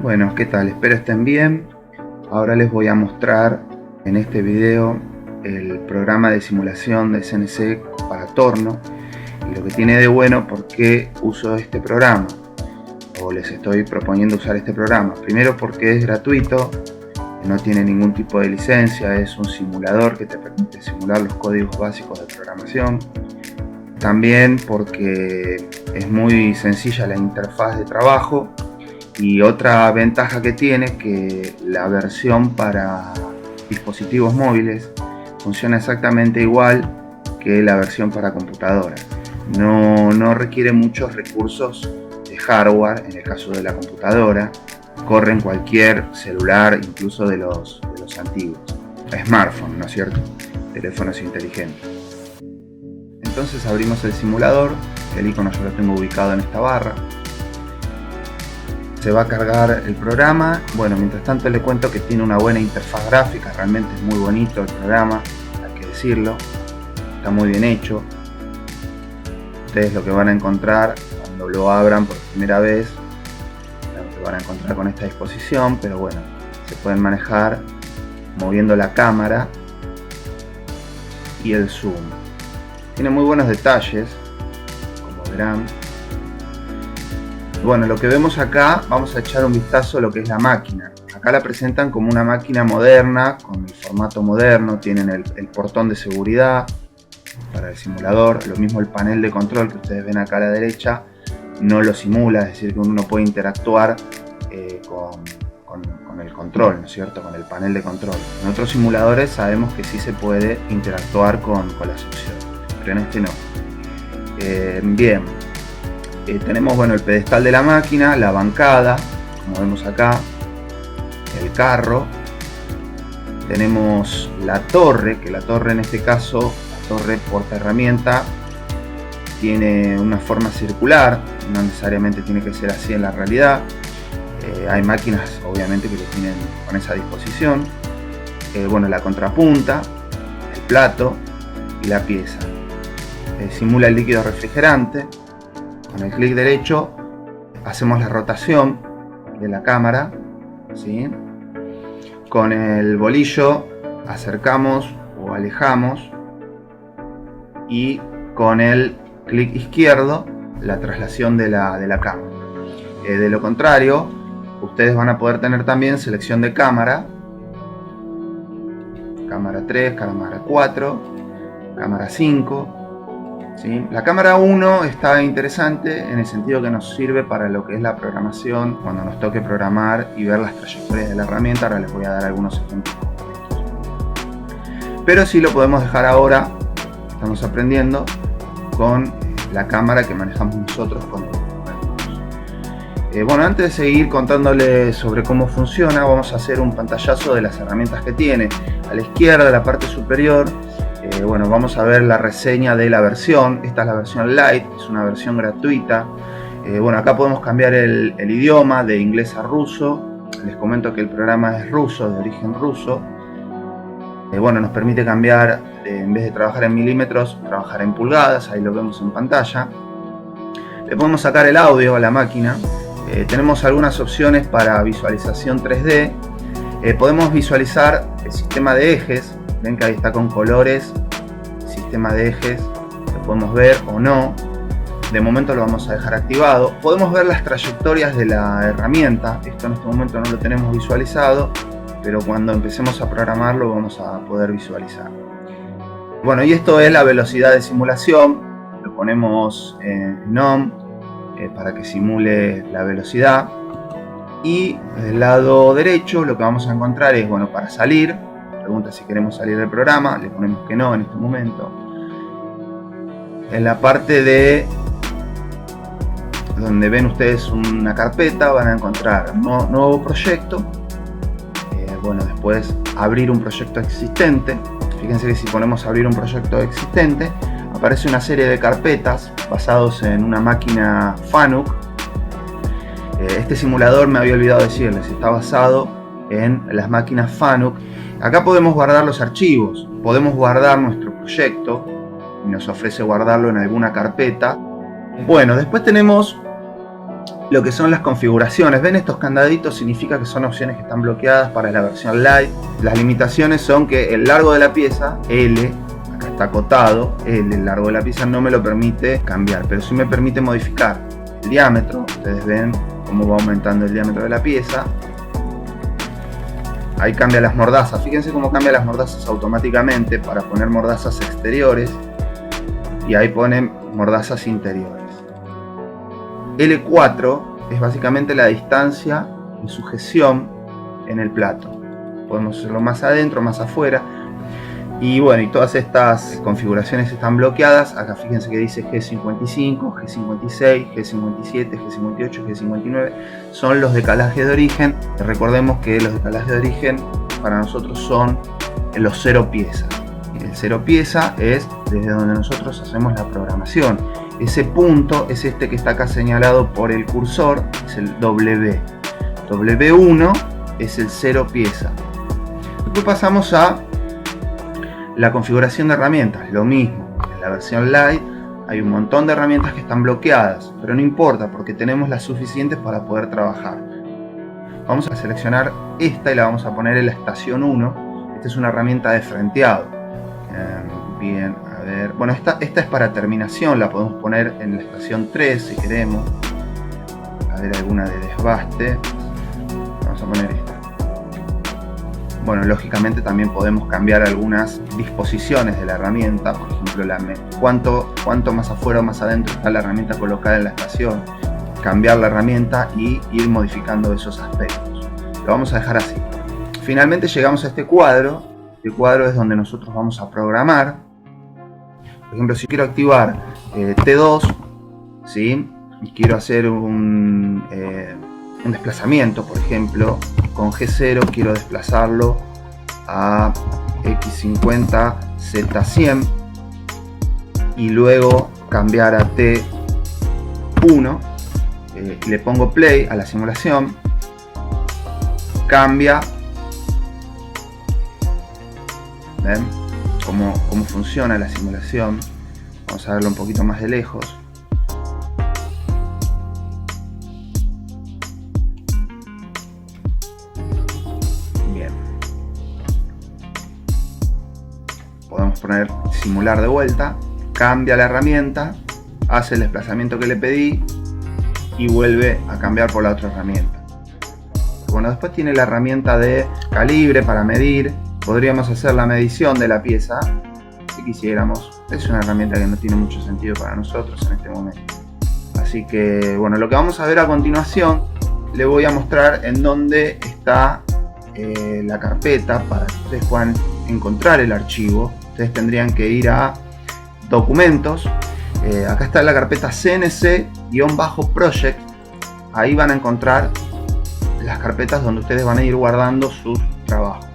Bueno, ¿qué tal? Espero estén bien. Ahora les voy a mostrar en este video el programa de simulación de CNC para torno y lo que tiene de bueno por qué uso este programa o les estoy proponiendo usar este programa. Primero porque es gratuito, no tiene ningún tipo de licencia, es un simulador que te permite simular los códigos básicos de programación. También porque es muy sencilla la interfaz de trabajo. Y otra ventaja que tiene es que la versión para dispositivos móviles funciona exactamente igual que la versión para computadoras. No requiere muchos recursos de hardware en el caso de la computadora. Corre en cualquier celular, incluso de los antiguos. Smartphone, ¿no es cierto? Teléfonos inteligentes. Entonces abrimos el simulador. El icono yo lo tengo ubicado en esta barra. Se va a cargar el programa. Bueno, mientras tanto le cuento que tiene una buena interfaz gráfica, realmente es muy bonito el programa, hay que decirlo, está muy bien hecho. Ustedes lo que van a encontrar cuando lo abran por primera vez, lo que van a encontrar con esta disposición, pero bueno, se pueden manejar moviendo la cámara y el zoom. Tiene muy buenos detalles, como verán. Bueno, lo que vemos acá, vamos a echar un vistazo a lo que es la máquina. Acá la presentan como una máquina moderna, con el formato moderno, tienen el portón de seguridad para el simulador, lo mismo el panel de control que ustedes ven acá a la derecha, no lo simula, es decir que uno puede interactuar con el control, ¿no es cierto?, con el panel de control. En otros simuladores sabemos que sí se puede interactuar con las opciones, pero en este no. Bien. Tenemos el pedestal de la máquina, la bancada, como vemos acá, el carro, tenemos la torre, que la torre en este caso, la torre porta herramienta, tiene una forma circular, no necesariamente tiene que ser así en la realidad. Hay máquinas obviamente que lo tienen con esa disposición. La contrapunta, el plato y la pieza. Simula el líquido refrigerante. Con el clic derecho hacemos la rotación de la cámara, ¿sí? Con el bolillo acercamos o alejamos y con el clic izquierdo la traslación de la cámara. De lo contrario, ustedes van a poder tener también selección de cámara, cámara 3, cámara 4, cámara 5. ¿sí? La cámara 1 está interesante en el sentido que nos sirve para lo que es la programación, cuando nos toque programar y ver las trayectorias de la herramienta. Ahora les voy a dar algunos ejemplos concretos. Pero sí lo podemos dejar ahora, estamos aprendiendo, con la cámara que manejamos nosotros con antes de seguir contándoles sobre cómo funciona, vamos a hacer un pantallazo de las herramientas que tiene. A la izquierda, en la parte superior, vamos a ver la reseña de la versión. Esta es la versión Lite, es una versión gratuita. Acá podemos cambiar el idioma de inglés a ruso. Les comento que el programa es ruso, de origen ruso. Nos permite cambiar, en vez de trabajar en milímetros, trabajar en pulgadas. Ahí lo vemos en pantalla. Le podemos sacar el audio a la máquina. Tenemos algunas opciones para visualización 3D. Podemos visualizar el sistema de ejes. Ven que ahí está con colores, sistema de ejes, lo podemos ver o no. De momento lo vamos a dejar activado. Podemos ver las trayectorias de la herramienta. Esto en este momento no lo tenemos visualizado, pero cuando empecemos a programarlo vamos a poder visualizar. Y esto es la velocidad de simulación. Lo ponemos en ON para que simule la velocidad. Y del lado derecho lo que vamos a encontrar es, para salir. Pregunta si queremos salir del programa, le ponemos que no en este momento. En la parte de donde ven ustedes una carpeta van a encontrar nuevo proyecto. Después abrir un proyecto existente. Fíjense que si ponemos abrir un proyecto existente aparece una serie de carpetas basados en una máquina FANUC. Este simulador, me había olvidado decirles, está basado en las máquinas FANUC. Acá podemos guardar los archivos, podemos guardar nuestro proyecto y nos ofrece guardarlo en alguna carpeta. Después tenemos lo que son las configuraciones. ¿Ven estos candaditos? Significa que son opciones que están bloqueadas para la versión Lite. Las limitaciones son que el largo de la pieza, L, acá está acotado, L, el largo de la pieza no me lo permite cambiar, pero sí me permite modificar el diámetro. Ustedes ven cómo va aumentando el diámetro de la pieza. Ahí cambia las mordazas. Fíjense cómo cambia las mordazas automáticamente para poner mordazas exteriores. Y ahí ponen mordazas interiores. L4 es básicamente la distancia de sujeción en el plato. Podemos hacerlo más adentro, más afuera. Y bueno, y todas estas configuraciones están bloqueadas. Acá fíjense que dice G55, G56, G57, G58, G59. Son los decalajes de origen. Recordemos que los decalajes de origen para nosotros son los 0 piezas. El 0 pieza es desde donde nosotros hacemos la programación. Ese punto es este que está acá señalado por el cursor, es el W. W1 es el 0 pieza. Después pasamos a la configuración de herramientas. Lo mismo, en la versión Lite hay un montón de herramientas que están bloqueadas, pero no importa porque tenemos las suficientes para poder trabajar. Vamos a seleccionar esta y la vamos a poner en la estación 1. Esta es una herramienta de frenteado. Bien, a ver. Bueno, esta es para terminación, la podemos poner en la estación 3 si queremos. A ver, alguna de desbaste. Vamos a poner esta. Bueno, lógicamente también podemos cambiar algunas disposiciones de la herramienta. Por ejemplo, cuánto más afuera o más adentro está la herramienta colocada en la estación. Cambiar la herramienta y ir modificando esos aspectos. Lo vamos a dejar así. Finalmente llegamos a este cuadro. Este cuadro es donde nosotros vamos a programar. Por ejemplo, si quiero activar T2, ¿sí? Y quiero hacer un desplazamiento, por ejemplo, con G0 quiero desplazarlo a X50, Z100 y luego cambiar a T1. Le pongo play a la simulación, cambia. ¿Ven cómo funciona la simulación? Vamos a verlo un poquito más de lejos. Bien. Podemos poner simular de vuelta. Cambia la herramienta, hace el desplazamiento que le pedí y vuelve a cambiar por la otra herramienta. Bueno, después tiene la herramienta de calibre para medir. Podríamos hacer la medición de la pieza si quisiéramos. Es una herramienta que no tiene mucho sentido para nosotros en este momento. Así que bueno, lo que vamos a ver a continuación, le voy a mostrar en dónde está la carpeta para que ustedes puedan encontrar el archivo. Ustedes tendrían que ir a documentos. Acá está la carpeta CNC-project. Ahí van a encontrar las carpetas donde ustedes van a ir guardando sus trabajos.